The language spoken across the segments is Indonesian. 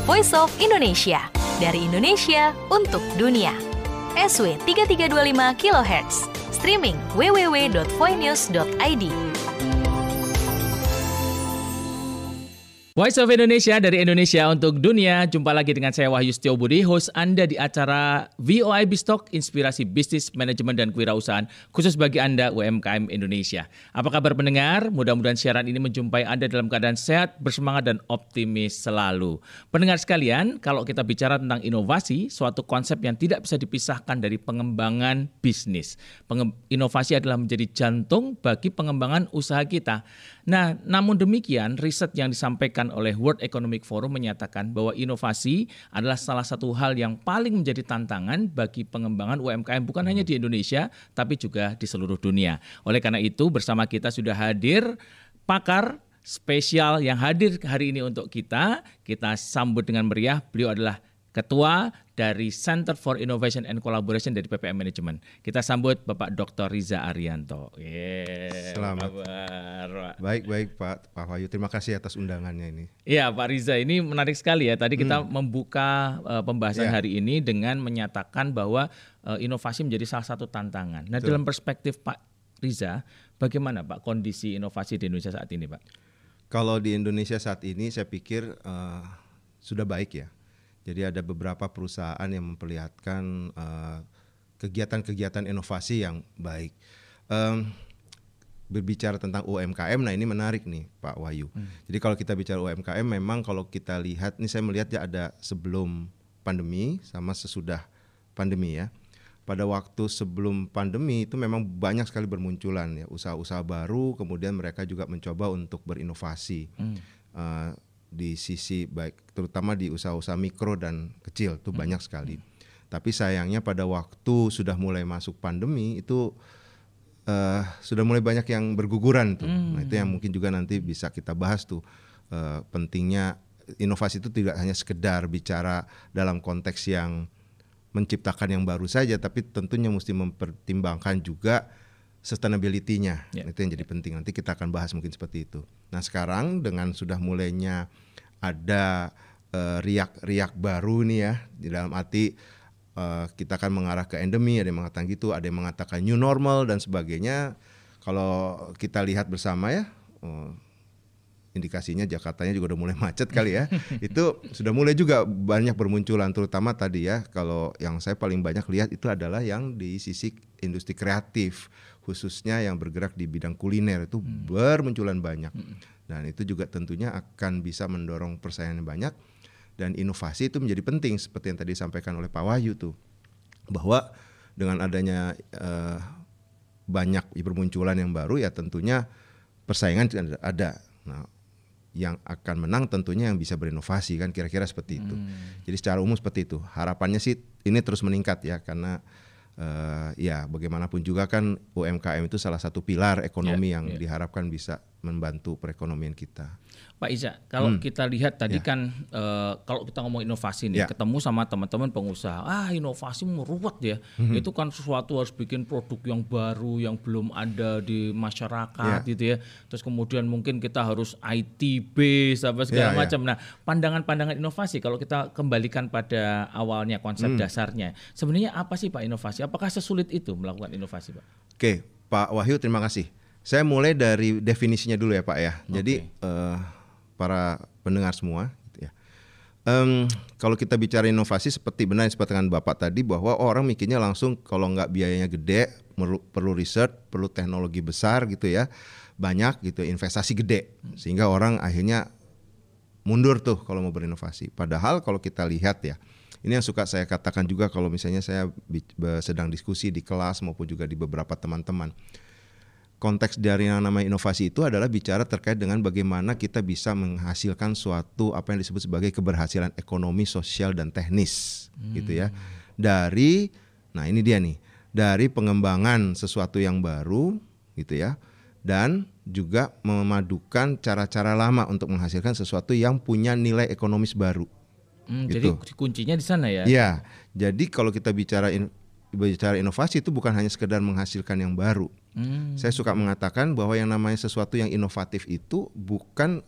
Voice of Indonesia. Dari Indonesia untuk dunia. SW 3325 kHz. Streaming www.voinews.id. Voice of Indonesia dari Indonesia untuk dunia. Jumpa lagi dengan saya Wahyu Setiobudi, host Anda di acara VOIB Stock, Inspirasi Bisnis, Manajemen, dan Kewirausahaan, khusus bagi Anda UMKM Indonesia. Apa kabar pendengar? Mudah-mudahan siaran ini menjumpai Anda dalam keadaan sehat, bersemangat, dan optimis selalu. Pendengar sekalian, kalau kita bicara tentang inovasi, suatu konsep yang tidak bisa dipisahkan dari pengembangan bisnis. Inovasi adalah menjadi jantung bagi pengembangan usaha kita. Nah, namun demikian, riset yang disampaikan oleh World Economic Forum menyatakan bahwa inovasi adalah salah satu hal yang paling menjadi tantangan bagi pengembangan UMKM bukan hanya di Indonesia, tapi juga di seluruh dunia. Oleh karena itu, bersama kita sudah hadir pakar spesial yang hadir hari ini untuk kita. Kita sambut dengan meriah. Beliau adalah Ketua dari Center for Innovation and Collaboration dari PPM Management. Kita sambut Bapak Dr. Riza Arianto. Selamat. Kabar, Pak. Baik Pak Wahyu. Terima kasih atas undangannya ini. Iya Pak Riza, ini menarik sekali ya. Tadi kita membuka pembahasan hari ini dengan menyatakan bahwa inovasi menjadi salah satu tantangan. Nah, dalam perspektif Pak Riza, bagaimana Pak kondisi inovasi di Indonesia saat ini, Pak? Kalau di Indonesia saat ini saya pikir sudah baik ya. Jadi ada beberapa perusahaan yang memperlihatkan kegiatan-kegiatan inovasi yang baik. Berbicara tentang UMKM, nah ini menarik nih Pak Wahyu. Jadi kalau kita bicara UMKM, memang kalau kita lihat, ini saya melihat ya ada sebelum pandemi sama sesudah pandemi ya. Pada waktu sebelum pandemi itu memang banyak sekali bermunculan ya usaha-usaha baru, kemudian mereka juga mencoba untuk berinovasi. Di sisi baik terutama di usaha-usaha mikro dan kecil itu banyak sekali. Tapi sayangnya pada waktu sudah mulai masuk pandemi itu sudah mulai banyak yang berguguran tuh. Nah, itu yang mungkin juga nanti bisa kita bahas tuh pentingnya inovasi itu tidak hanya sekedar bicara dalam konteks yang menciptakan yang baru saja, tapi tentunya mesti mempertimbangkan juga sustainability-nya. Itu yang jadi penting. Nanti kita akan bahas mungkin seperti itu. Nah, sekarang dengan sudah mulainya ada riak-riak baru nih ya, di dalam arti kita akan mengarah ke endemi, ada yang mengatakan gitu, ada yang mengatakan new normal dan sebagainya. Kalau kita lihat bersama ya, indikasinya Jakartanya juga udah mulai macet kali ya. Itu sudah mulai juga banyak bermunculan, terutama tadi ya, kalau yang saya paling banyak lihat itu adalah yang di sisi industri kreatif, khususnya yang bergerak di bidang kuliner itu bermunculan banyak. Dan itu juga tentunya akan bisa mendorong persaingan yang banyak, dan inovasi itu menjadi penting seperti yang tadi disampaikan oleh Pak Wahyu tuh, bahwa dengan adanya banyak bermunculan yang baru ya tentunya persaingan ada. Nah, yang akan menang tentunya yang bisa berinovasi kan, kira-kira seperti itu. Jadi secara umum seperti itu. Harapannya sih ini terus meningkat ya, karena ya bagaimanapun juga kan UMKM itu salah satu pilar ekonomi yang diharapkan bisa membantu perekonomian kita. Pak Iza, kalau kita lihat tadi kan kalau kita ngomong inovasi nih, ketemu sama teman-teman pengusaha, inovasi meruwet ya. Itu kan sesuatu harus bikin produk yang baru yang belum ada di masyarakat gitu ya. Terus kemudian mungkin kita harus IT base apa segala macam. Nah, pandangan-pandangan inovasi kalau kita kembalikan pada awalnya konsep dasarnya, sebenarnya apa sih Pak inovasi? Apakah sesulit itu melakukan inovasi, Pak? Oke, Pak Wahyu, terima kasih. Saya mulai dari definisinya dulu ya Pak ya. Jadi para pendengar semua gitu ya. Kalau kita bicara inovasi seperti benar seperti dengan Bapak tadi, bahwa orang mikirnya langsung kalau nggak biayanya gede, perlu riset, perlu teknologi besar gitu ya, banyak gitu, investasi gede, sehingga orang akhirnya mundur tuh kalau mau berinovasi. Padahal kalau kita lihat ya, ini yang suka saya katakan juga kalau misalnya saya sedang diskusi di kelas maupun juga di beberapa teman-teman. Konteks dari yang namanya inovasi itu adalah bicara terkait dengan bagaimana kita bisa menghasilkan suatu apa yang disebut sebagai keberhasilan ekonomi, sosial, dan teknis gitu ya. Nah ini dia nih, dari pengembangan sesuatu yang baru gitu ya, dan juga memadukan cara-cara lama untuk menghasilkan sesuatu yang punya nilai ekonomis baru. Gitu. Jadi kuncinya di sana ya? Iya, jadi kalau kita bicara inovasi itu bukan hanya sekedar menghasilkan yang baru. Saya suka mengatakan bahwa yang namanya sesuatu yang inovatif itu bukan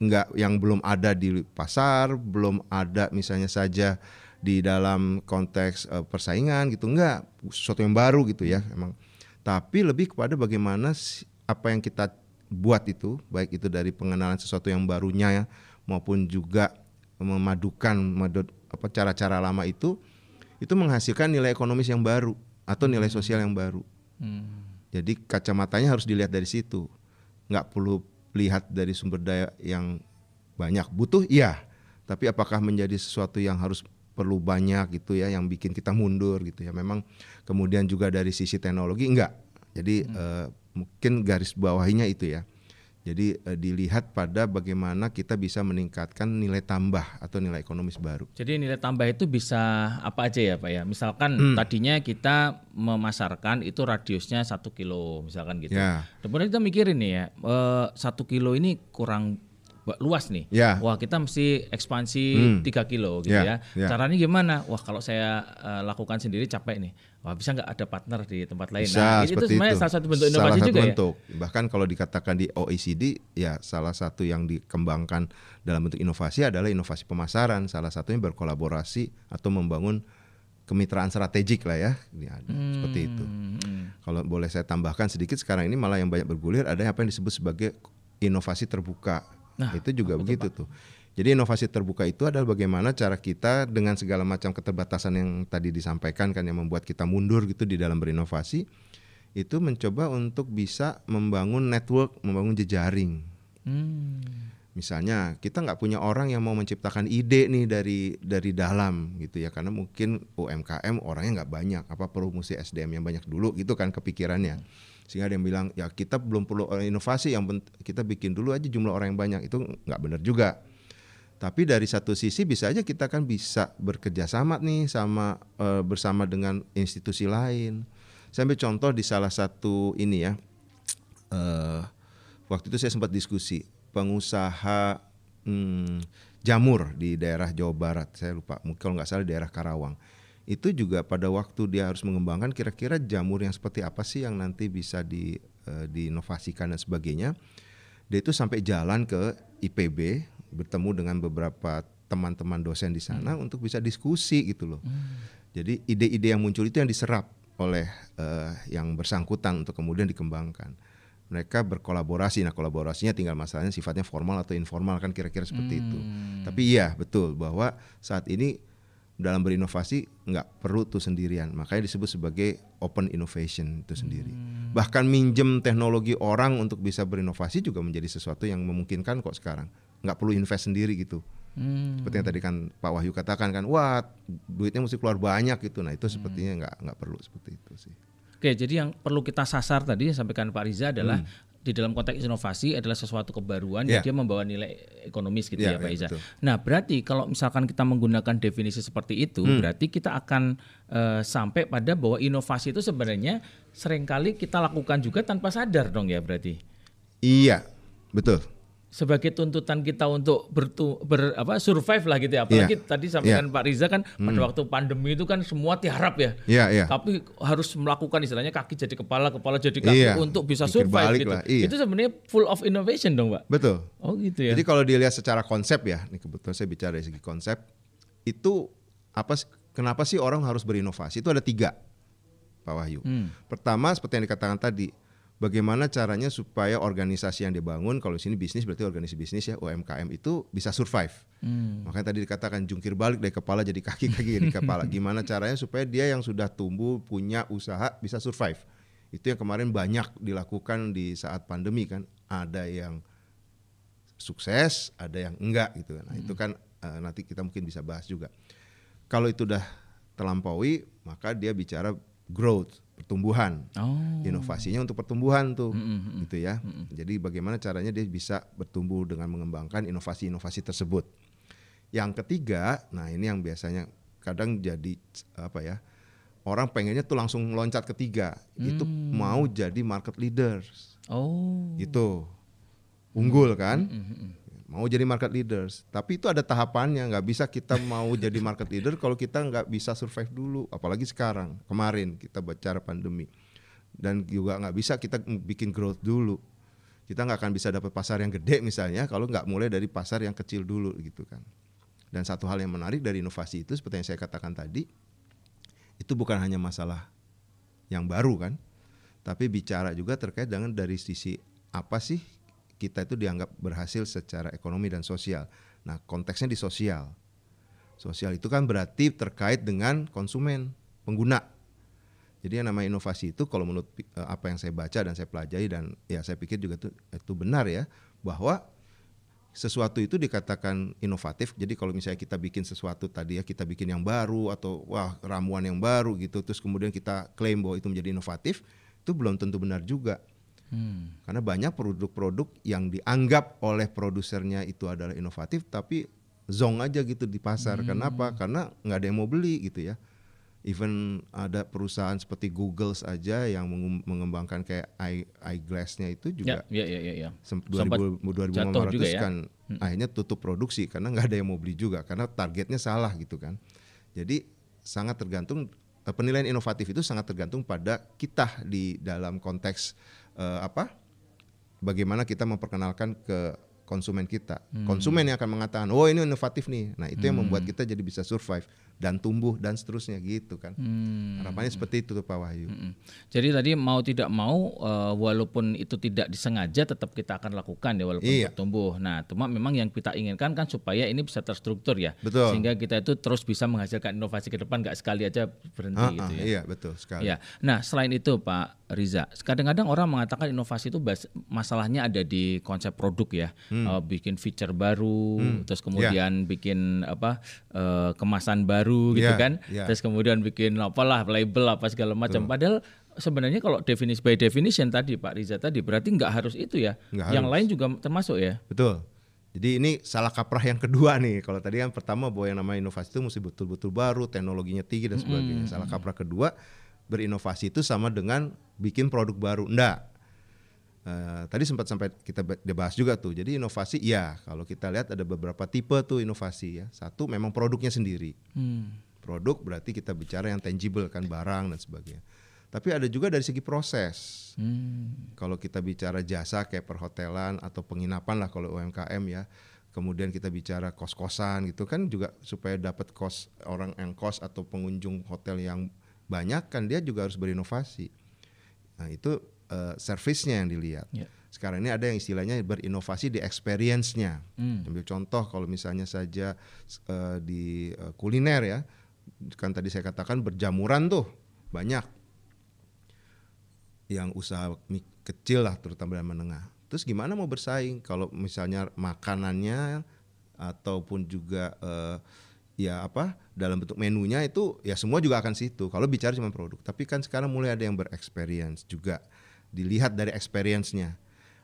nggak yang belum ada di pasar, belum ada misalnya saja di dalam konteks persaingan gitu, enggak, sesuatu yang baru gitu ya emang. Tapi lebih kepada bagaimana apa yang kita buat itu, baik itu dari pengenalan sesuatu yang barunya ya, maupun juga memadukan cara-cara lama itu menghasilkan nilai ekonomis yang baru atau nilai sosial yang baru. Jadi kacamatanya harus dilihat dari situ, nggak perlu lihat dari sumber daya yang banyak. Butuh iya, tapi apakah menjadi sesuatu yang harus perlu banyak gitu ya, yang bikin kita mundur gitu ya. Memang kemudian juga dari sisi teknologi enggak. Jadi mungkin garis bawahinya itu ya. Jadi dilihat pada bagaimana kita bisa meningkatkan nilai tambah atau nilai ekonomis baru. Jadi nilai tambah itu bisa apa aja ya Pak ya? Misalkan tadinya kita memasarkan itu radiusnya 1 kilo misalkan gitu. Ya. Kemudian kita mikirin nih ya, 1 kilo ini kurang luas nih. Ya. Wah kita mesti ekspansi 3 kilo gitu ya. Caranya gimana? Wah kalau saya lakukan sendiri capek nih. Wah bisa nggak ada partner di tempat lain? Bisa, nah itu sebenarnya salah satu bentuk inovasi salah satu juga bentuk. Ya. Bahkan kalau dikatakan di OECD ya salah satu yang dikembangkan dalam bentuk inovasi adalah inovasi pemasaran. Salah satunya berkolaborasi atau membangun kemitraan strategik lah ya. Ini ada seperti itu. Kalau boleh saya tambahkan sedikit, sekarang ini malah yang banyak bergulir ada apa yang disebut sebagai inovasi terbuka. Nah, itu juga begitu tuh. Jadi inovasi terbuka itu adalah bagaimana cara kita dengan segala macam keterbatasan yang tadi disampaikan kan yang membuat kita mundur gitu di dalam berinovasi, itu mencoba untuk bisa membangun network, membangun jejaring. Misalnya kita nggak punya orang yang mau menciptakan ide nih dari dalam gitu ya, karena mungkin UMKM orangnya nggak banyak, apa perlu mesti SDM yang banyak dulu gitu kan kepikirannya. Sehingga ada yang bilang ya kita belum perlu inovasi, yang kita bikin dulu aja jumlah orang yang banyak. Itu nggak benar juga. Tapi dari satu sisi bisa aja kita kan bisa bekerja sama nih bersama dengan institusi lain. Saya ambil contoh di salah satu ini ya, waktu itu saya sempat diskusi pengusaha jamur di daerah Jawa Barat, saya lupa, kalau nggak salah di daerah Karawang. Itu juga pada waktu dia harus mengembangkan kira-kira jamur yang seperti apa sih yang nanti bisa diinovasikan dan sebagainya. Dia itu sampai jalan ke IPB, bertemu dengan beberapa teman-teman dosen di sana untuk bisa diskusi gitu loh. Jadi ide-ide yang muncul itu yang diserap oleh yang bersangkutan untuk kemudian dikembangkan. Mereka berkolaborasi, nah kolaborasinya tinggal masalahnya sifatnya formal atau informal kan kira-kira seperti itu. Tapi iya betul bahwa saat ini dalam berinovasi nggak perlu tuh sendirian, makanya disebut sebagai open innovation itu sendiri. Bahkan minjem teknologi orang untuk bisa berinovasi juga menjadi sesuatu yang memungkinkan kok sekarang. Nggak perlu invest sendiri gitu. Seperti yang tadi kan Pak Wahyu katakan kan, wah duitnya mesti keluar banyak gitu. Nah itu sepertinya nggak perlu seperti itu sih. Oke, jadi yang perlu kita sasar tadi yang sampaikan Pak Riza adalah di dalam konteks inovasi adalah sesuatu kebaruan yang dia membawa nilai ekonomis gitu ya Pak Iza. Nah berarti kalau misalkan kita menggunakan definisi seperti itu, berarti kita akan sampai pada bahwa inovasi itu sebenarnya seringkali kita lakukan juga tanpa sadar dong ya berarti. Iya, betul. Sebagai tuntutan kita untuk survive lah gitu ya. Apalagi tadi sampaikan Pak Riza kan pada waktu pandemi itu kan semua tiarap ya. Tapi harus melakukan istilahnya kaki jadi kepala, kepala jadi kaki untuk bisa survive gitu. Itu sebenarnya full of innovation dong Pak. Betul. Oh gitu ya. Jadi kalau dilihat secara konsep ya, ini kebetulan saya bicara dari segi konsep, itu kenapa sih orang harus berinovasi? Itu ada 3 Pak Wahyu. Pertama seperti yang dikatakan tadi, bagaimana caranya supaya organisasi yang dibangun, kalau di sini bisnis berarti organisasi bisnis ya, UMKM itu bisa survive. Makanya tadi dikatakan jungkir balik dari kepala jadi kaki, kaki jadi kepala. Gimana caranya supaya dia yang sudah tumbuh punya usaha bisa survive. Itu yang kemarin banyak dilakukan di saat pandemi kan. Ada yang sukses, ada yang enggak gitu. Nah itu kan nanti kita mungkin bisa bahas juga. Kalau itu udah terlampaui, maka dia bicara growth, pertumbuhan. Inovasinya untuk pertumbuhan tuh gitu ya. Jadi bagaimana caranya dia bisa bertumbuh dengan mengembangkan inovasi-inovasi tersebut. Yang ketiga, nah ini yang biasanya kadang jadi orang pengennya tuh langsung loncat ketiga, itu mau jadi market leaders. Gitu. Unggul kan? Mau jadi market leaders, tapi itu ada tahapannya. Nggak bisa kita mau jadi market leader kalau kita nggak bisa survive dulu. Apalagi sekarang, kemarin kita bicara pandemi, dan juga nggak bisa kita bikin growth dulu. Kita nggak akan bisa dapat pasar yang gede misalnya kalau nggak mulai dari pasar yang kecil dulu gitu kan. Dan satu hal yang menarik dari inovasi itu seperti yang saya katakan tadi, itu bukan hanya masalah yang baru kan, tapi bicara juga terkait dengan dari sisi apa sih kita itu dianggap berhasil secara ekonomi dan sosial. Nah, konteksnya di sosial. Sosial itu kan berarti terkait dengan konsumen, pengguna. Jadi yang namanya inovasi itu kalau menurut apa yang saya baca dan saya pelajari dan ya saya pikir juga itu benar ya, bahwa sesuatu itu dikatakan inovatif. Jadi kalau misalnya kita bikin sesuatu tadi ya, kita bikin yang baru atau wah ramuan yang baru gitu, terus kemudian kita klaim bahwa itu menjadi inovatif, itu belum tentu benar juga. Karena banyak produk-produk yang dianggap oleh produsernya itu adalah inovatif tapi zong aja gitu di pasar. Kenapa? Karena nggak ada yang mau beli gitu ya. Even ada perusahaan seperti Google aja yang mengembangkan kayak eyeglass-nya itu juga 2015 kan akhirnya tutup produksi karena nggak ada yang mau beli juga karena targetnya salah gitu kan. Jadi sangat tergantung, penilaian inovatif itu sangat tergantung pada kita di dalam konteks bagaimana kita memperkenalkan ke konsumen kita. Konsumen yang akan mengatakan, oh ini inovatif nih. Nah itu yang membuat kita jadi bisa survive dan tumbuh dan seterusnya gitu kan. Harapannya seperti itu tuh Pak Wahyu. Jadi tadi mau tidak mau walaupun itu tidak disengaja tetap kita akan lakukan ya walaupun bertumbuh. Nah cuma memang yang kita inginkan kan supaya ini bisa terstruktur ya. Betul. Sehingga kita itu terus bisa menghasilkan inovasi ke depan, nggak sekali aja berhenti gitu ya. Iya betul sekali. Ya. Nah selain itu Pak Riza, kadang-kadang orang mengatakan inovasi itu masalahnya ada di konsep produk ya. Bikin feature baru, terus kemudian bikin kemasan baru gitu kan, terus kemudian bikin apalah label apa segala macam. Padahal sebenarnya kalau by definition tadi Pak Riza tadi berarti nggak harus itu ya, yang lain juga termasuk ya. Betul. Jadi ini salah kaprah yang kedua nih. Kalau tadi kan pertama bahwa yang namanya inovasi itu mesti betul-betul baru, teknologinya tinggi dan sebagainya. Salah kaprah kedua, berinovasi itu sama dengan bikin produk baru. Enggak. Tadi sempat sampai kita bahas juga tuh. Jadi inovasi ya kalau kita lihat ada beberapa tipe tuh inovasi ya. Satu memang produknya sendiri. Produk berarti kita bicara yang tangible kan, barang dan sebagainya. Tapi ada juga dari segi proses. Kalau kita bicara jasa kayak perhotelan atau penginapan lah kalau UMKM ya. Kemudian kita bicara kos-kosan gitu kan juga supaya dapat kos orang yang kos atau pengunjung hotel yang banyak kan dia juga harus berinovasi. Nah itu servisnya yang dilihat. Sekarang ini ada yang istilahnya berinovasi di experience-nya. Ambil contoh kalau misalnya saja di kuliner ya, kan tadi saya katakan berjamuran tuh banyak yang usaha kecil lah terutama dan menengah. Terus gimana mau bersaing kalau misalnya makanannya ataupun juga dalam bentuk menunya itu ya semua juga akan situ. Kalau bicara cuma produk, tapi kan sekarang mulai ada yang berexperience juga. Dilihat dari experience-nya.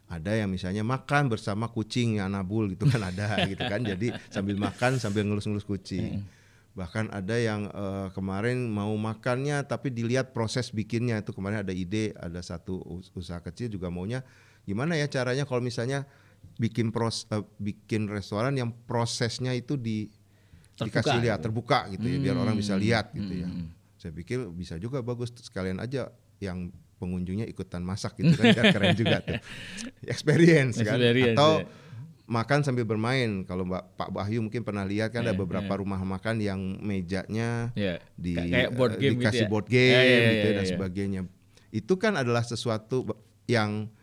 Ada yang misalnya makan bersama kucing anabul gitu kan ada gitu kan. Jadi sambil makan sambil ngelus-ngelus kucing. Bahkan ada yang kemarin mau makannya tapi dilihat proses bikinnya. Itu kemarin ada ide, ada satu usaha kecil juga maunya gimana ya caranya kalau misalnya bikin restoran yang prosesnya itu dikasih lihat terbuka gitu ya biar orang bisa lihat gitu ya. Saya pikir bisa juga bagus sekalian aja yang pengunjungnya ikutan masak gitu kan keren juga tuh. Experience kan atau makan sambil bermain. Kalau Pak Wahyu mungkin pernah lihat kan ada beberapa rumah makan yang mejanya dikasih board game gitu dan sebagainya. Itu kan adalah sesuatu yang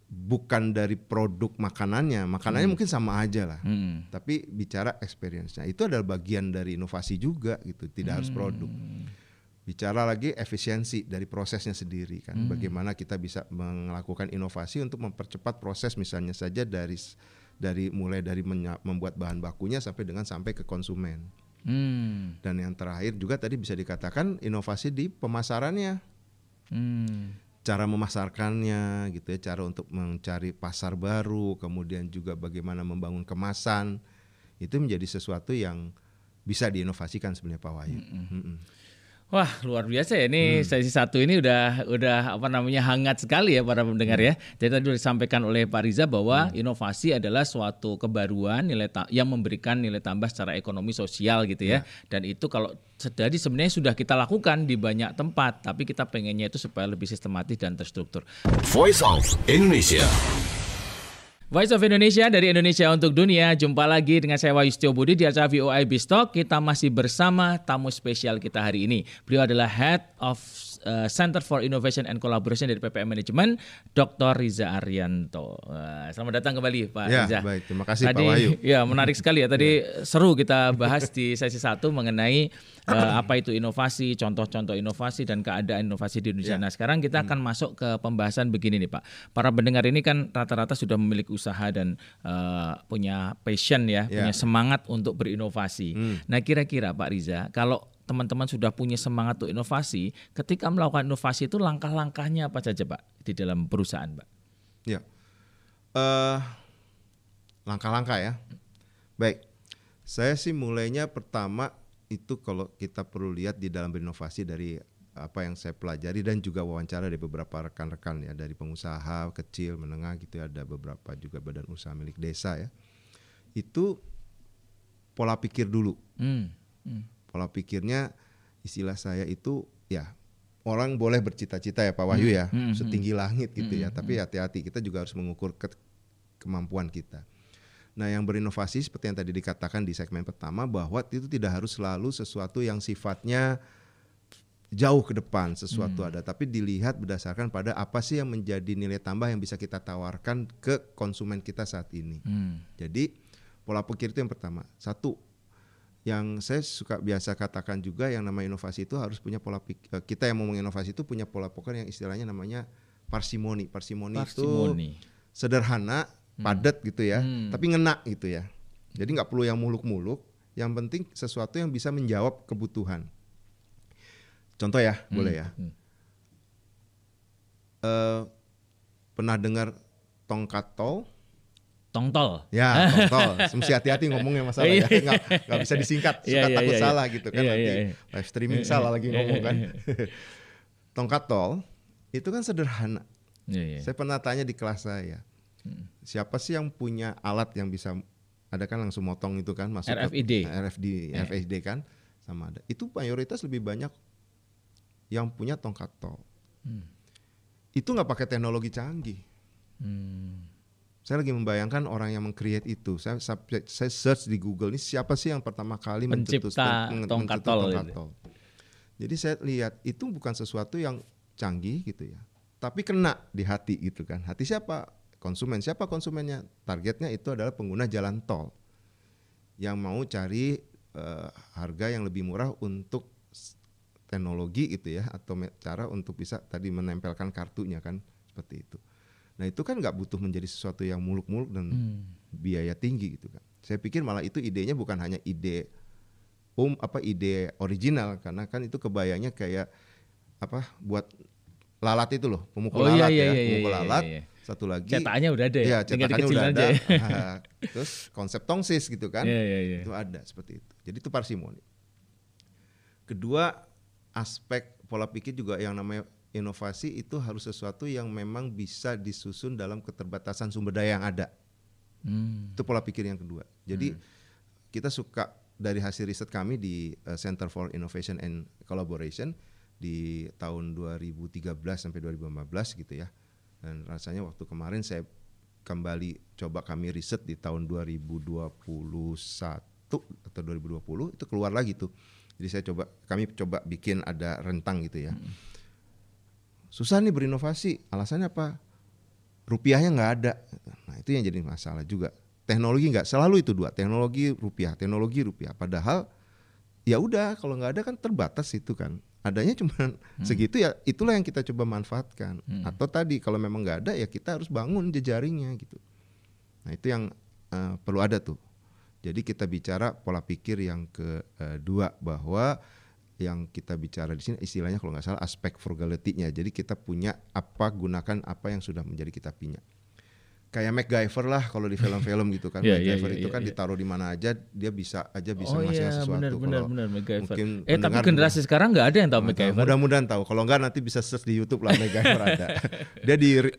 bukan dari produk makanannya mungkin sama aja lah. Tapi bicara experience-nya itu adalah bagian dari inovasi juga gitu, tidak harus produk. Bicara lagi efisiensi dari prosesnya sendiri kan. Bagaimana kita bisa melakukan inovasi untuk mempercepat proses misalnya saja mulai dari membuat bahan bakunya sampai ke konsumen. Dan yang terakhir juga tadi bisa dikatakan inovasi di pemasarannya. Cara memasarkannya gitu ya, cara untuk mencari pasar baru, kemudian juga bagaimana membangun kemasan. Itu menjadi sesuatu yang bisa diinovasikan sebenarnya Pak Wahyu. Wah luar biasa ya ini sesi satu ini udah hangat sekali ya para pendengar ya. Jadi tadi sudah disampaikan oleh Pak Riza bahwa inovasi adalah suatu kebaruan yang memberikan nilai tambah secara ekonomi sosial gitu ya. Dan itu kalau jadi sebenarnya sudah kita lakukan di banyak tempat, tapi kita pengennya itu supaya lebih sistematis dan terstruktur. Voice of Indonesia. Voice of Indonesia dari Indonesia untuk Dunia. Jumpa lagi dengan saya Yustio Budi di acara VOI Bistalk. Kita masih bersama tamu spesial kita hari ini. Beliau adalah Head of Center for Innovation and Collaboration dari PPM Management, Dr. Riza Arianto. Selamat datang kembali Pak Riza. Baik, terima kasih tadi, Pak Wahyu. Ya, menarik sekali ya. Tadi seru kita bahas di sesi 1 mengenai apa itu inovasi, contoh-contoh inovasi dan keadaan inovasi di Indonesia. Nah, sekarang kita akan masuk ke pembahasan begini nih Pak. Para pendengar ini kan rata-rata sudah memiliki usaha dan punya passion ya, punya semangat untuk berinovasi. Nah, kira-kira Pak Riza, kalau teman-teman sudah punya semangat untuk inovasi, ketika melakukan inovasi itu langkah-langkahnya apa saja Pak di dalam perusahaan Pak? Ya, langkah-langkah ya. Baik, saya sih mulainya pertama itu kalau kita perlu lihat di dalam berinovasi dari apa yang saya pelajari dan juga wawancara dari beberapa rekan-rekan ya, dari pengusaha kecil, menengah gitu ya, ada beberapa juga badan usaha milik desa ya. Itu pola pikir dulu. Pola pikirnya istilah saya itu ya, orang boleh bercita-cita ya Pak Wahyu ya, setinggi langit gitu ya, tapi hati-hati, kita juga harus mengukur kemampuan kita. Nah, yang berinovasi seperti yang tadi dikatakan di segmen pertama, bahwa itu tidak harus selalu sesuatu yang sifatnya jauh ke depan, sesuatu ada, tapi dilihat berdasarkan pada apa sih yang menjadi nilai tambah yang bisa kita tawarkan ke konsumen kita saat ini. Jadi pola pikir itu yang pertama. Satu, yang saya suka biasa katakan juga, yang namanya inovasi itu harus punya pola pikir. Kita yang mau menginovasi itu punya pola pikir yang istilahnya namanya parsimoni. Parsimoni itu sederhana, padat gitu ya, tapi ngena gitu ya. Jadi nggak perlu yang muluk-muluk, yang penting sesuatu yang bisa menjawab kebutuhan. Contoh ya, boleh ya. Pernah dengar tongkat tol? Tongtol. Ya, tongtol. Mesti hati-hati ngomongnya masalah ya, nggak bisa disingkat, suka takut salah gitu kan, nanti live streaming salah lagi ngomong kan. Tongkat tol itu kan sederhana. Saya pernah tanya di kelas saya, siapa sih yang punya alat yang bisa, ada kan langsung motong itu kan, masuk RFID. RFID kan, sama ada. Itu mayoritas lebih banyak yang punya tongkat tol. Itu nggak pakai teknologi canggih. Saya lagi membayangkan orang yang meng-create itu. Saya search di Google, ini siapa sih yang pertama kali pencipta tongkat tol. Jadi saya lihat itu bukan sesuatu yang canggih gitu ya, tapi kena di hati gitu kan. Hati siapa? Konsumen. Siapa konsumennya? Targetnya itu adalah pengguna jalan tol yang mau cari harga yang lebih murah untuk teknologi gitu ya, atau cara untuk bisa tadi menempelkan kartunya kan, seperti itu. Nah, itu kan nggak butuh menjadi sesuatu yang muluk-muluk dan biaya tinggi gitu kan. Saya pikir malah itu idenya bukan hanya ide ide original, karena kan itu kebayanya kayak apa, buat lalat itu loh, pemukul lalat pemukul lalat. Satu lagi cetakannya udah ada ya, cetakannya udah ada. Ya. Terus konsep tongsis gitu kan, itu ada seperti itu. Jadi itu parsimoni. Kedua, aspek pola pikir juga yang namanya inovasi itu harus sesuatu yang memang bisa disusun dalam keterbatasan sumber daya yang ada. Itu pola pikir yang kedua. Jadi kita suka, dari hasil riset kami di Center for Innovation and Collaboration di tahun 2013 sampai 2015 gitu ya. Dan rasanya waktu kemarin saya kembali coba kami riset di tahun 2021 atau 2020, itu keluar lagi tuh. Jadi kami coba bikin ada rentang gitu ya. Susah nih berinovasi, alasannya apa? Rupiahnya nggak ada. Nah, itu yang jadi masalah juga. Teknologi nggak, selalu itu dua, teknologi rupiah. Padahal ya udah, kalau nggak ada kan terbatas itu kan. Adanya cuma segitu ya, itulah yang kita coba manfaatkan. Atau tadi kalau memang nggak ada ya kita harus bangun jejaringnya gitu. Nah, itu yang perlu ada tuh. Jadi kita bicara pola pikir yang kedua, bahwa yang kita bicara di sini istilahnya kalau nggak salah aspek frugality-nya. Jadi kita punya apa, gunakan apa yang sudah menjadi kita punya. Kayak MacGyver lah kalau di film-film gitu kan. MacGyver itu kan ditaruh di mana aja dia bisa menghasilkan sesuatu. Benar MacGyver. Tapi generasi sekarang nggak ada yang tahu MacGyver. Mudah-mudahan tahu. Kalau nggak nanti bisa search di YouTube lah, MacGyver ada. Dia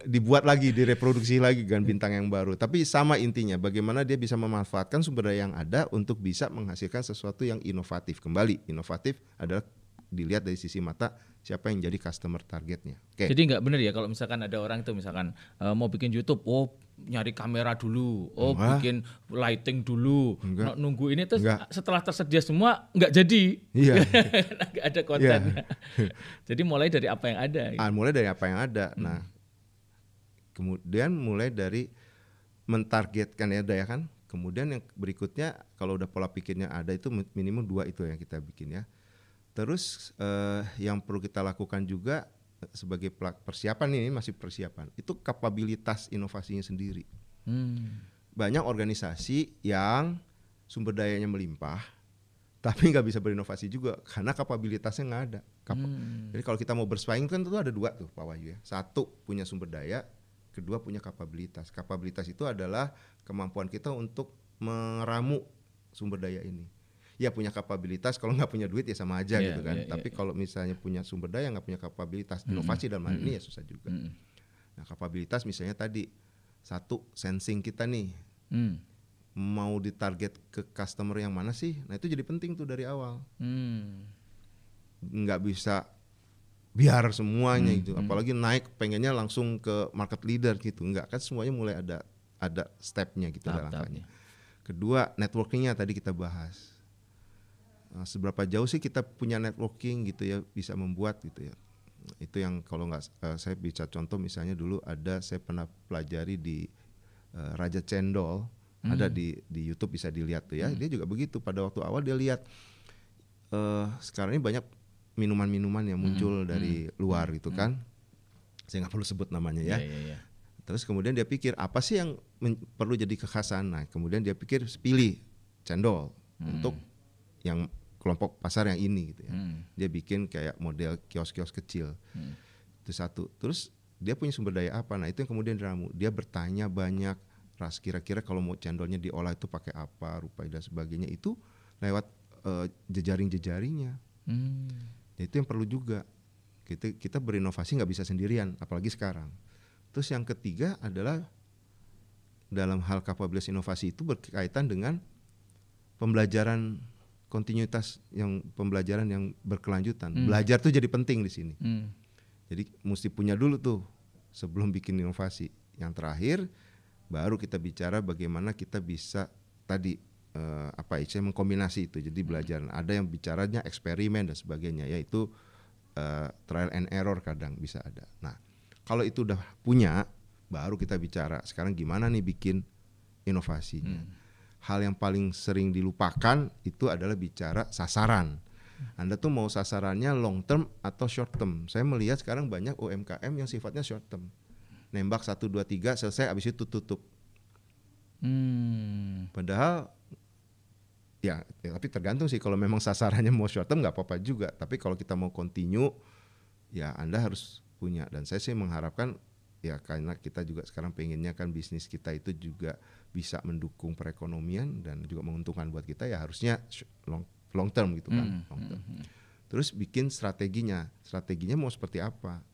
dibuat lagi, direproduksi lagi dengan bintang yang baru. Tapi sama intinya, bagaimana dia bisa memanfaatkan sumber daya yang ada untuk bisa menghasilkan sesuatu yang inovatif. Kembali, inovatif adalah dilihat dari sisi mata siapa yang jadi customer targetnya. Jadi nggak benar ya kalau misalkan ada orang itu misalkan mau bikin YouTube, nyari kamera dulu, bikin lighting dulu, nunggu ini terus setelah tersedia semua nggak jadi, nggak ada kontennya. Jadi mulai dari apa yang ada. Mulai dari apa yang ada. Nah, kemudian mulai dari mentargetkan ya kan. Kemudian yang berikutnya kalau udah pola pikirnya ada itu minimum 2 itu yang kita bikin ya. Terus yang perlu kita lakukan juga sebagai persiapan, ini masih persiapan, itu kapabilitas inovasinya sendiri. Banyak organisasi yang sumber dayanya melimpah tapi nggak bisa berinovasi juga karena kapabilitasnya nggak ada. Jadi kalau kita mau bersaing kan tentu ada 2 tuh Pak Wahyu ya. 1 punya sumber daya, kedua punya kapabilitas. Kapabilitas itu adalah kemampuan kita untuk meramu sumber daya ini. Ya punya kapabilitas, kalau nggak punya duit ya sama aja gitu kan. Tapi kalau misalnya punya sumber daya nggak punya kapabilitas, inovasi dalam hal ini ya susah juga. Nah kapabilitas misalnya tadi 1 sensing kita nih, mau ditarget ke customer yang mana sih? Nah itu jadi penting tuh dari awal. Nggak bisa biar semuanya gitu, apalagi naik pengennya langsung ke market leader gitu, nggak kan semuanya mulai ada stepnya gitu, ada langkahnya. Kedua networkingnya tadi kita bahas. Seberapa jauh sih kita punya networking gitu ya, bisa membuat gitu ya. Itu yang kalau nggak saya bisa contoh misalnya dulu saya pernah pelajari di Raja Cendol, ada di YouTube bisa dilihat tuh ya. Dia juga begitu, pada waktu awal dia lihat sekarang ini banyak minuman-minuman yang muncul dari luar gitu kan. Saya nggak perlu sebut namanya ya. Terus kemudian dia pikir apa sih yang perlu jadi kekhasan. Nah kemudian dia pikir pilih cendol untuk yang kelompok pasar yang ini gitu ya. Dia bikin kayak model kios-kios kecil. Itu 1. Terus dia punya sumber daya apa? Nah itu yang kemudian diramu. Dia bertanya banyak, kira-kira kalau mau cendolnya diolah itu pakai apa, rupanya dan sebagainya. Itu lewat jejaring-jejaringnya. Itu yang perlu juga. Kita berinovasi nggak bisa sendirian, apalagi sekarang. Terus yang ketiga adalah dalam hal kapabilitas inovasi itu berkaitan dengan pembelajaran kontinuitas, pembelajaran yang berkelanjutan. Belajar tuh jadi penting di sini. Jadi mesti punya dulu tuh sebelum bikin inovasi. Yang terakhir baru kita bicara bagaimana kita bisa tadi saya mengkombinasi itu. Jadi belajar. Ada yang bicaranya eksperimen dan sebagainya, yaitu trial and error kadang bisa ada. Nah, kalau itu udah punya, baru kita bicara sekarang gimana nih bikin inovasinya. Hal yang paling sering dilupakan itu adalah bicara sasaran. Anda tuh mau sasarannya long term atau short term. Saya melihat sekarang banyak UMKM yang sifatnya short term. Nembak 1, 2, 3 selesai, habis itu tutup. Padahal ya tapi tergantung sih, kalau memang sasarannya mau short term nggak apa-apa juga. Tapi kalau kita mau continue, ya Anda harus punya. Dan saya sih mengharapkan ya, karena kita juga sekarang pengennya kan bisnis kita itu juga bisa mendukung perekonomian dan juga menguntungkan buat kita, ya harusnya long term gitu kan. Long term. Terus bikin strateginya mau seperti apa,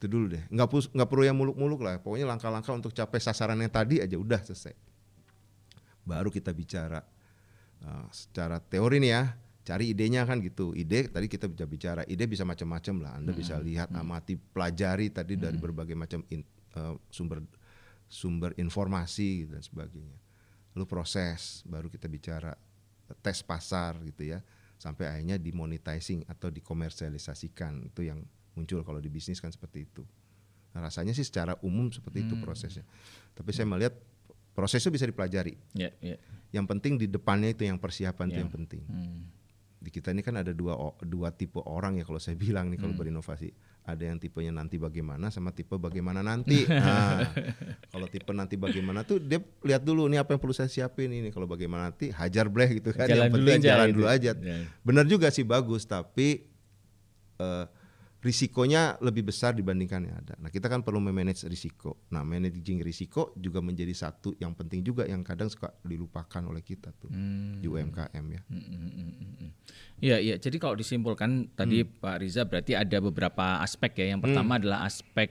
itu dulu deh. Nggak perlu yang muluk-muluk lah, pokoknya langkah-langkah untuk capai sasaran yang tadi aja udah selesai. Baru kita bicara secara teori nih ya, cari idenya kan gitu. Ide tadi kita bisa bicara, ide bisa macam-macam lah. Anda bisa lihat, amati, pelajari tadi dari berbagai macam sumber informasi dan sebagainya. Lalu proses, baru kita bicara tes pasar gitu ya, sampai akhirnya dimonetizing atau dikomersialisasikan. Itu yang muncul kalau di bisnis kan seperti itu. Nah, rasanya sih secara umum seperti itu prosesnya. Tapi saya melihat proses itu bisa dipelajari. Yang penting di depannya itu yang persiapan itu yang penting. Di kita ini kan ada dua tipe orang ya kalau saya bilang nih kalau berinovasi. Ada yang tipenya nanti bagaimana sama tipe bagaimana nanti. Nah, kalau tipe nanti bagaimana tuh dia lihat dulu nih apa yang perlu saya siapin ini. Kalau bagaimana nanti hajar bleh gitu kan. Yang penting jalan dulu aja. Benar juga sih, bagus, tapi risikonya lebih besar dibandingkan yang ada. Nah, kita kan perlu memanage risiko. Nah, managing risiko juga menjadi satu yang penting juga yang kadang suka dilupakan oleh kita tuh di UMKM ya. Iya. Jadi kalau disimpulkan tadi Pak Riza berarti ada beberapa aspek ya. Yang pertama adalah aspek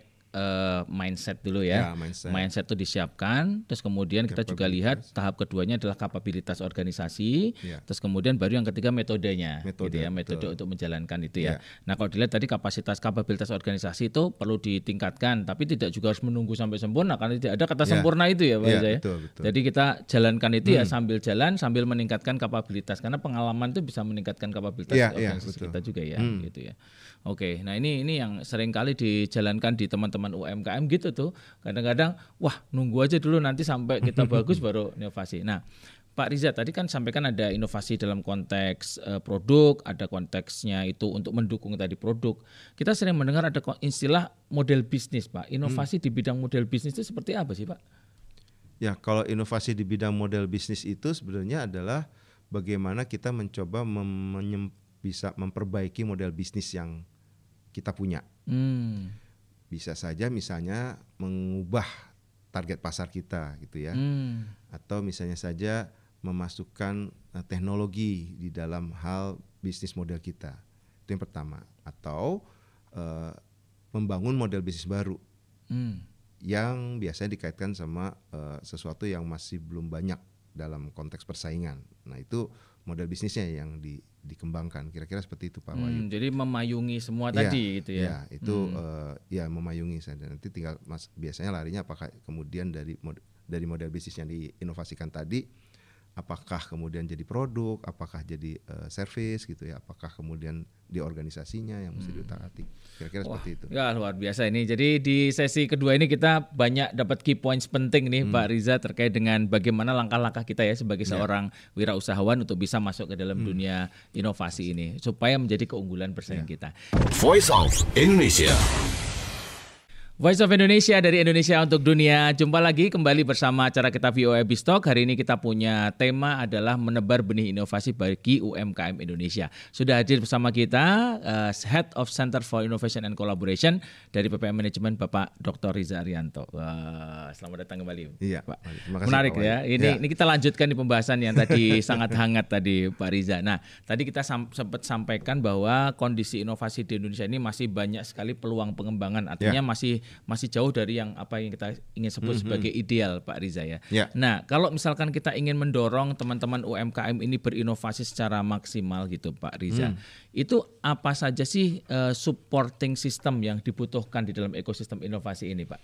mindset dulu ya. Mindset itu disiapkan, terus kemudian kita juga lihat tahap keduanya adalah kapabilitas organisasi, terus kemudian baru yang ketiga metodenya, gitu ya, metode untuk menjalankan itu ya. Nah kalau dilihat tadi kapabilitas organisasi itu perlu ditingkatkan, tapi tidak juga harus menunggu sampai sempurna karena tidak ada kata sempurna itu ya Pak Riza ya. Betul. Jadi kita jalankan itu ya sambil jalan sambil meningkatkan kapabilitas karena pengalaman itu bisa meningkatkan kapabilitas organisasi kita juga ya, gitu ya. Oke, nah ini yang sering kali dijalankan di teman-teman UMKM gitu tuh. Kadang-kadang wah nunggu aja dulu nanti sampai kita bagus baru inovasi. Nah, Pak Riza tadi kan sampaikan ada inovasi dalam konteks produk, ada konteksnya itu untuk mendukung tadi produk. Kita sering mendengar ada istilah model bisnis, Pak. Inovasi di bidang model bisnis itu seperti apa sih, Pak? Ya, kalau inovasi di bidang model bisnis itu sebenarnya adalah bagaimana kita mencoba bisa memperbaiki model bisnis yang kita punya. Bisa saja misalnya mengubah target pasar kita gitu ya. Atau misalnya saja memasukkan teknologi di dalam hal bisnis model kita. Itu yang pertama. Atau membangun model bisnis baru. Yang biasanya dikaitkan sama sesuatu yang masih belum banyak dalam konteks persaingan. Nah, itu model bisnisnya yang dikembangkan. Kira-kira seperti itu Pak Wahyu. Jadi memayungi semua tadi gitu ya. Ya, itu memayungi saja. Nanti tinggal biasanya larinya apakah kemudian dari model bisnis yang diinovasikan tadi, apakah kemudian jadi produk, apakah jadi service gitu ya, apakah kemudian di organisasinya yang mesti diutak-atik. Kira-kira seperti itu. Ya, luar biasa ini. Jadi di sesi kedua ini kita banyak dapat key points penting nih Pak Riza terkait dengan bagaimana langkah-langkah kita ya sebagai seorang wirausahawan untuk bisa masuk ke dalam dunia inovasi ini supaya menjadi keunggulan bersaing kita. Voice of Indonesia. Voice of Indonesia dari Indonesia untuk dunia. Jumpa lagi kembali bersama acara kita VOA Biztalk. Hari ini kita punya tema adalah menebar benih inovasi bagi UMKM Indonesia. Sudah hadir bersama kita Head of Center for Innovation and Collaboration dari PPM Management Bapak Dr. Riza Arianto. Wah, selamat datang kembali. Iya, Pak. Terima kasih, menarik Pak ya. Ini kita lanjutkan di pembahasan yang tadi sangat hangat tadi Pak Riza. Nah, tadi kita sempat sampaikan bahwa kondisi inovasi di Indonesia ini masih banyak sekali peluang pengembangan. Artinya masih jauh dari yang apa yang kita ingin sebut sebagai ideal Pak Riza ya. Nah, kalau misalkan kita ingin mendorong teman-teman UMKM ini berinovasi secara maksimal gitu Pak Riza, itu apa saja sih supporting system yang dibutuhkan di dalam ekosistem inovasi ini Pak?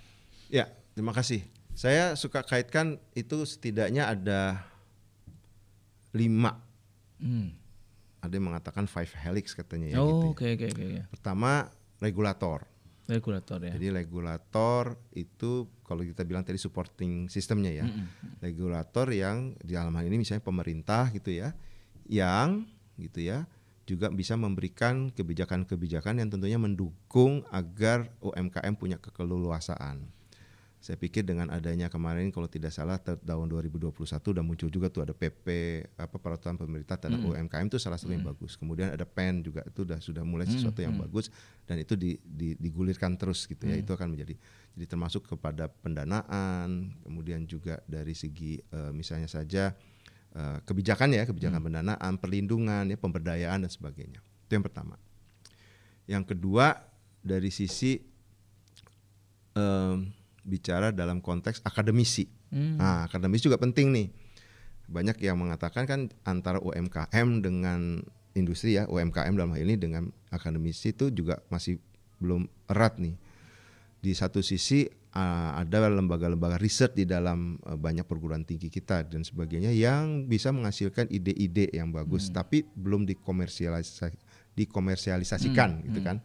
Ya, terima kasih. Saya suka kaitkan itu setidaknya ada 5. Ada yang mengatakan 5 helix katanya ya. Oke. Pertama, regulator ya. Jadi regulator itu kalau kita bilang tadi supporting sistemnya ya. Regulator yang di dalam hal ini misalnya pemerintah gitu ya, yang gitu ya juga bisa memberikan kebijakan-kebijakan yang tentunya mendukung agar UMKM punya keleluasaan. Saya pikir dengan adanya kemarin kalau tidak salah tahun 2021 udah muncul juga tuh ada PP peraturan pemerintah terhadap UMKM itu salah satu yang bagus. Kemudian ada PEN juga itu sudah mulai sesuatu yang bagus dan itu digulirkan terus gitu ya. Itu akan jadi termasuk kepada pendanaan, kemudian juga dari segi misalnya saja kebijakan pendanaan, perlindungan ya, pemberdayaan dan sebagainya. Itu yang pertama. Yang kedua dari sisi bicara dalam konteks akademisi. Nah, akademisi juga penting nih. Banyak yang mengatakan kan antara UMKM dengan industri ya, UMKM dalam hal ini dengan akademisi itu juga masih belum erat nih. Di satu sisi ada lembaga-lembaga riset di dalam banyak perguruan tinggi kita dan sebagainya yang bisa menghasilkan ide-ide yang bagus, tapi belum dikomersialisasikan gitu kan.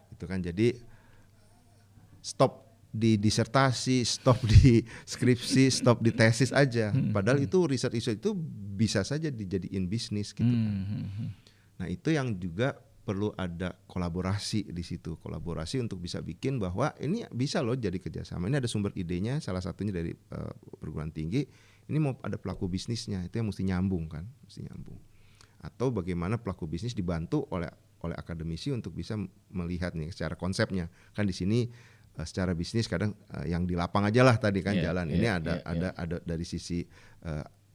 Itu kan jadi stop di disertasi, stop di skripsi, stop di tesis aja. Padahal itu riset itu bisa saja dijadiin bisnis gitu kan. Nah, itu yang juga perlu ada kolaborasi di situ. Kolaborasi untuk bisa bikin bahwa ini bisa loh jadi kerjasama. Ini ada sumber idenya, salah satunya dari perguruan tinggi. Ini mau ada pelaku bisnisnya, itu yang mesti nyambung kan, mesti nyambung. Atau bagaimana pelaku bisnis dibantu oleh akademisi untuk bisa melihat nih secara konsepnya. Kan di sini secara bisnis kadang yang di lapang aja lah tadi kan jalan. Ini ada dari sisi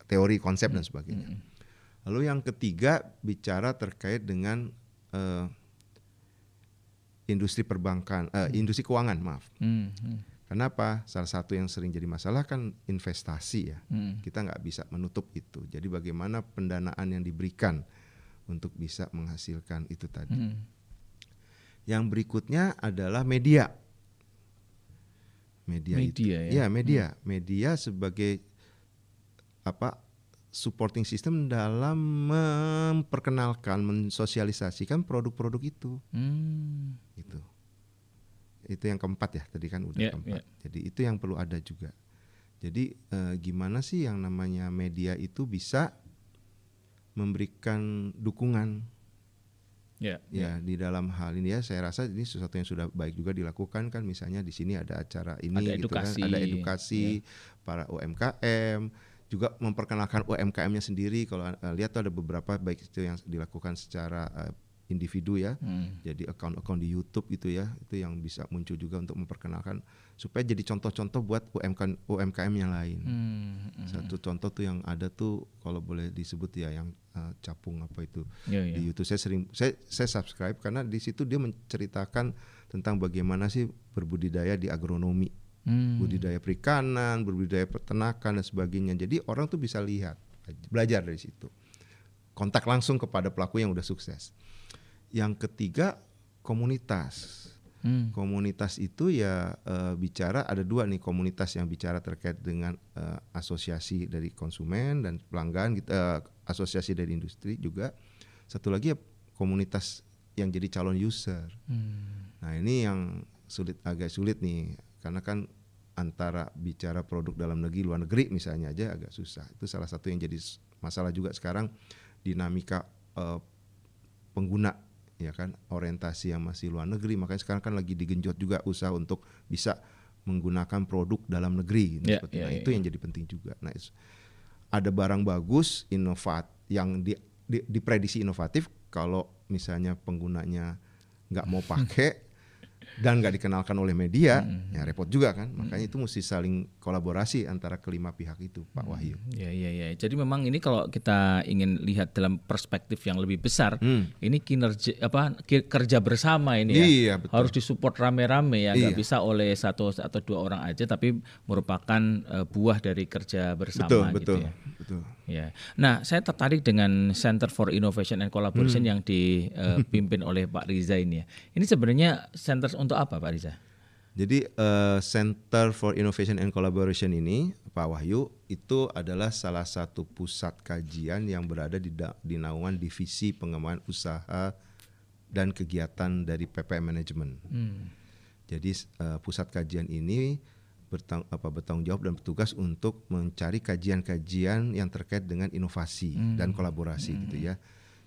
teori, konsep dan sebagainya. Lalu yang ketiga bicara terkait dengan industri perbankan, industri keuangan, maaf. Kenapa? Salah satu yang sering jadi masalah kan investasi ya. Kita nggak bisa menutup itu. Jadi bagaimana pendanaan yang diberikan untuk bisa menghasilkan itu tadi. Yang berikutnya adalah media. Media ya. Media sebagai supporting system dalam memperkenalkan, mensosialisasikan produk-produk itu. Gitu. Itu yang keempat ya, tadi kan udah keempat. Jadi itu yang perlu ada juga. Jadi gimana sih yang namanya media itu bisa memberikan dukungan di dalam hal ini ya. Saya rasa ini sesuatu yang sudah baik juga dilakukan kan, misalnya di sini ada acara ini ada gitu edukasi, kan, ada edukasi para UMKM, juga memperkenalkan UMKM-nya sendiri. Kalau lihat tuh ada beberapa baik itu yang dilakukan secara individu ya, jadi akun-akun di YouTube gitu ya, itu yang bisa muncul juga untuk memperkenalkan supaya jadi contoh-contoh buat UMKM yang lain. Satu contoh tuh yang ada tuh kalau boleh disebut ya, yang capung apa itu di YouTube. Saya subscribe karena di situ dia menceritakan tentang bagaimana sih berbudidaya di agronomi, budidaya perikanan, berbudidaya peternakan dan sebagainya. Jadi orang tuh bisa lihat, belajar dari situ, kontak langsung kepada pelaku yang udah sukses. Yang ketiga, komunitas. Komunitas itu ya bicara, ada dua nih komunitas yang bicara terkait dengan asosiasi dari konsumen dan pelanggan, asosiasi dari industri juga. Satu lagi ya komunitas yang jadi calon user. Nah ini yang agak sulit nih, karena kan antara bicara produk dalam negeri luar negeri misalnya aja agak susah. Itu salah satu yang jadi masalah juga sekarang, dinamika pengguna ya kan, orientasi yang masih luar negeri. Makanya sekarang kan lagi digenjot juga usaha untuk bisa menggunakan produk dalam negeri. Itu yang jadi penting juga. Nah, ada barang bagus, yang diprediksi inovatif, kalau misalnya penggunanya nggak mau pakai dan nggak dikenalkan oleh media, ya repot juga kan. Makanya itu mesti saling kolaborasi antara kelima pihak itu, Pak Wahyu. Iya. Jadi memang ini kalau kita ingin lihat dalam perspektif yang lebih besar, ini kerja bersama ini ya. Iya, betul. Harus disupport rame-rame ya, nggak bisa oleh satu atau dua orang aja, tapi merupakan buah dari kerja bersama gitu ya. Betul. Ya. Nah, saya tertarik dengan Center for Innovation and Collaboration yang dipimpin oleh Pak Riza ini ya. Ini sebenarnya center untuk apa, Pak Riza? Jadi Center for Innovation and Collaboration ini, Pak Wahyu, itu adalah salah satu pusat kajian yang berada di naungan Divisi Pengembangan Usaha dan Kegiatan dari PPM Management. Jadi pusat kajian ini bertanggung jawab dan bertugas untuk mencari kajian-kajian yang terkait dengan inovasi dan kolaborasi gitu ya.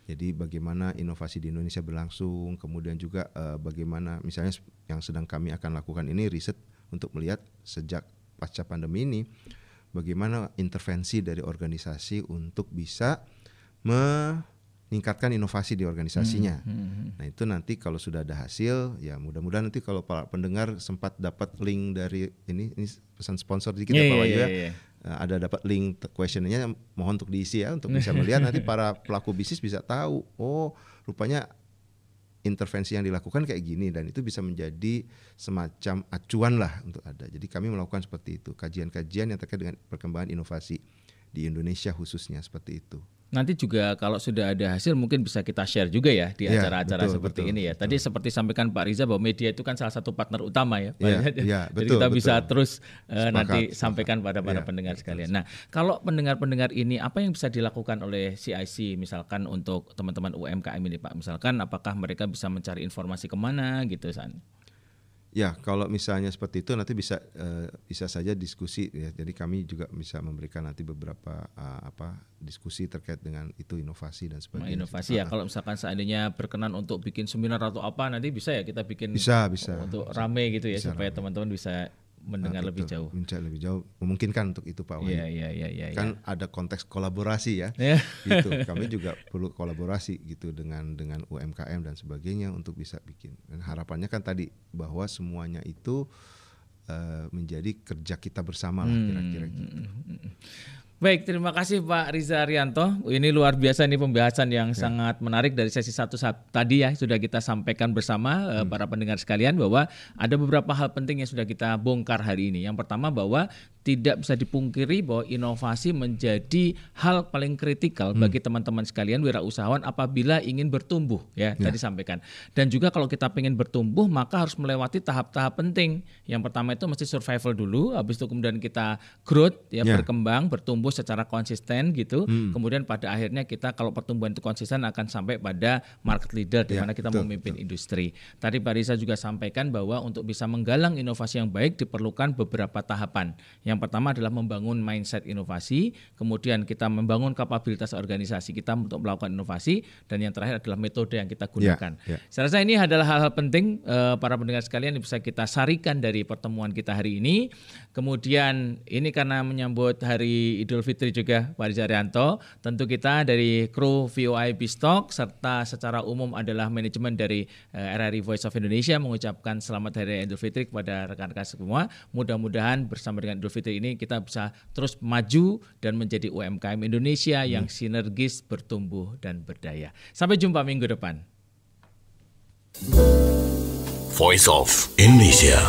Jadi bagaimana inovasi di Indonesia berlangsung, kemudian juga bagaimana misalnya yang sedang kami akan lakukan ini riset untuk melihat sejak pasca pandemi ini bagaimana intervensi dari organisasi untuk bisa meningkatkan inovasi di organisasinya. Nah itu nanti kalau sudah ada hasil, ya mudah-mudahan nanti kalau para pendengar sempat dapat link dari ini pesan sponsor dikit ya Pak Wahyu ya. Ada dapat link questionnya, mohon untuk diisi ya, untuk bisa melihat nanti para pelaku bisnis bisa tahu, oh rupanya intervensi yang dilakukan kayak gini, dan itu bisa menjadi semacam acuan lah untuk ada. Jadi kami melakukan seperti itu, kajian-kajian yang terkait dengan perkembangan inovasi di Indonesia khususnya seperti itu. Nanti juga kalau sudah ada hasil mungkin bisa kita share juga ya di acara-acara seperti ini ya. Tadi seperti sampaikan Pak Riza bahwa media itu kan salah satu partner utama ya. Jadi kita bisa terus nanti sampaikan pada para pendengar sekalian. Nah, kalau pendengar-pendengar ini apa yang bisa dilakukan oleh CIC misalkan untuk teman-teman UMKM ini Pak? Misalkan apakah mereka bisa mencari informasi kemana gitu San? Ya, kalau misalnya seperti itu nanti bisa saja diskusi ya. Jadi kami juga bisa memberikan nanti beberapa diskusi terkait dengan itu inovasi dan sebagainya. Inovasi ya, kalau misalkan seandainya berkenan untuk bikin seminar atau apa nanti bisa ya kita bikin bisa untuk rame gitu ya, supaya teman-teman bisa mendengar lebih jauh. Mendengar lebih jauh, memungkinkan untuk itu Pak Wahyu. Iya. Kan ada konteks kolaborasi ya. Gitu. Kami juga perlu kolaborasi gitu dengan UMKM dan sebagainya untuk bisa bikin. Dan harapannya kan tadi bahwa semuanya itu menjadi kerja kita bersama lah kira-kira gitu. Baik, terima kasih Pak Riza Arianto. Ini luar biasa nih pembahasan yang sangat menarik dari sesi 1 tadi ya, sudah kita sampaikan bersama para pendengar sekalian bahwa ada beberapa hal penting yang sudah kita bongkar hari ini. Yang pertama bahwa tidak bisa dipungkiri bahwa inovasi menjadi hal paling kritikal bagi teman-teman sekalian wirausahawan apabila ingin bertumbuh ya, tadi sampaikan. Dan juga kalau kita ingin bertumbuh maka harus melewati tahap-tahap penting. Yang pertama itu mesti survival dulu, habis itu kemudian kita growth ya, berkembang, bertumbuh secara konsisten gitu. Kemudian pada akhirnya kita kalau pertumbuhan itu konsisten akan sampai pada market leader di mana kita memimpin industri. Tadi Pak Riza juga sampaikan bahwa untuk bisa menggalang inovasi yang baik diperlukan beberapa tahapan. Yang pertama adalah membangun mindset inovasi, kemudian kita membangun kapabilitas organisasi kita untuk melakukan inovasi, dan yang terakhir adalah metode yang kita gunakan. Saya rasa ini adalah hal-hal penting para pendengar sekalian yang bisa kita sarikan dari pertemuan kita hari ini. Kemudian ini karena menyambut Hari Idul Fitri juga Pak Riza Arianto, tentu kita dari kru VOI Biztalk serta secara umum adalah manajemen dari RRI Voice of Indonesia mengucapkan selamat Hari Idul Fitri kepada rekan-rekan semua. Mudah-mudahan bersama dengan Idul Fitri ini kita bisa terus maju dan menjadi UMKM Indonesia yang sinergis, bertumbuh dan berdaya. Sampai jumpa minggu depan. Voice of Indonesia.